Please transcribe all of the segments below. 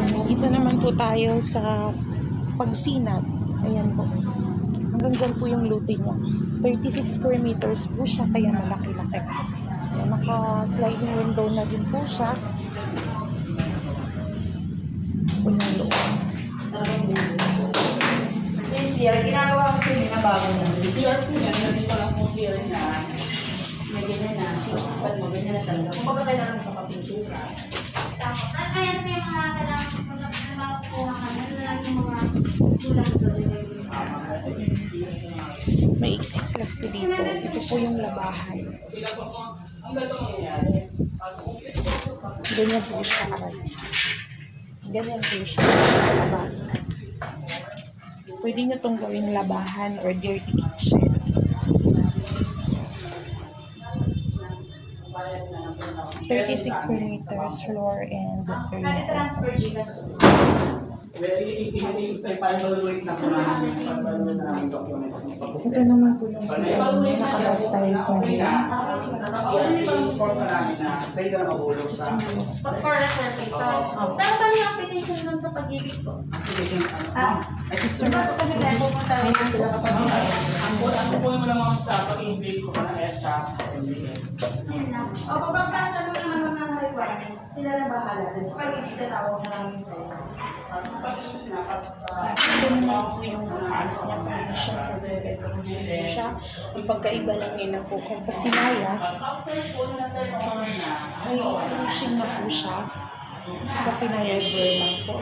Dito naman po tayo sa Pagsinag. Ayan po. Hanggang dyan po yung lote niya. 36 square meters po siya, kaya malaki-laki. Naka-sliding window na din po siya. Po yung loob. Yung CR, ginagawa ko sa inyo na bago na. CR po yan, nandito lang po CR niya. May ganyan na. Pag mo, ganyan na talaga. Kung baga kailangan mo kapapintura. Tapos, kaya may mga kailangan ko ano na lang yung mga tulang doon. May access lang po dito. Ito po yung labahan. Ganyan po siya. Ganyan po siya sa labas. Pwede nyo itong gawing labahan or dirty kitchen. $36 square meters, floor and perimeter. Transfer Gcash. Very final weight na po namin yung documents. Ito naman po yung sila. Naka-love tiles na din. Inform na namin na pwede na mabulong sa Pag for reservation. Pero paano yung application nun sa pag-ibig ko? application. Sir, Basta kami tayo pupunta rin sila kapag Ang po yung mga sa pag-ibig ko na ESA, MBA. Ayun lang. o pagpapasa nung naman mga requirements, sila na bahala. Sa pag-ibig na tawag na namin sa'yo. ito naman po yung taas niya. Permission for the bedrooms na po siya. Ang pagkaiba lang nila po kung Pasinaya, ay finishing na po siya. Sa Pasinaya, door lang po.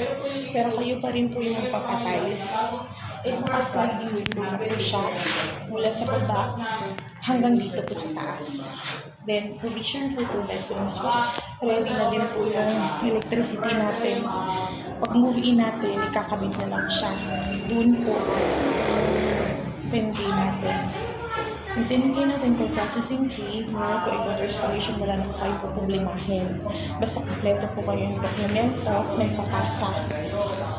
Pero kayo pa rin po yung magpapatiles. Eh, naka-sliding window na po siya mula sa baba hanggang dito po sa taas. Then, provision for 2 bedrooms po. Ready na din po yung electricity natin. Pag move in natin, ikakabit na lang siya. Doon po, pindi natin. Intindi natin po processing fee, mga po ibang restoration, wala naman kayo po problemahin. Basta kompleto po kayo yung dokumento, may papasa.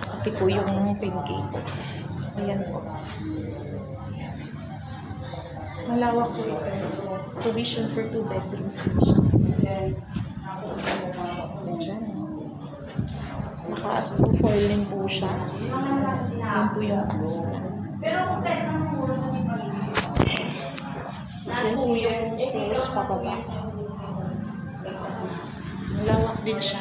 Pati po yung pinky po. Ayan po. Malawak po ito. Provision for 2 bedrooms din siya. So, dyan. Naka-astrofoil po siya. Yan po yung taas na. Pero kung pwede naman puro kami pag-ibig. Yan po yung stairs pababa. Malawak din siya.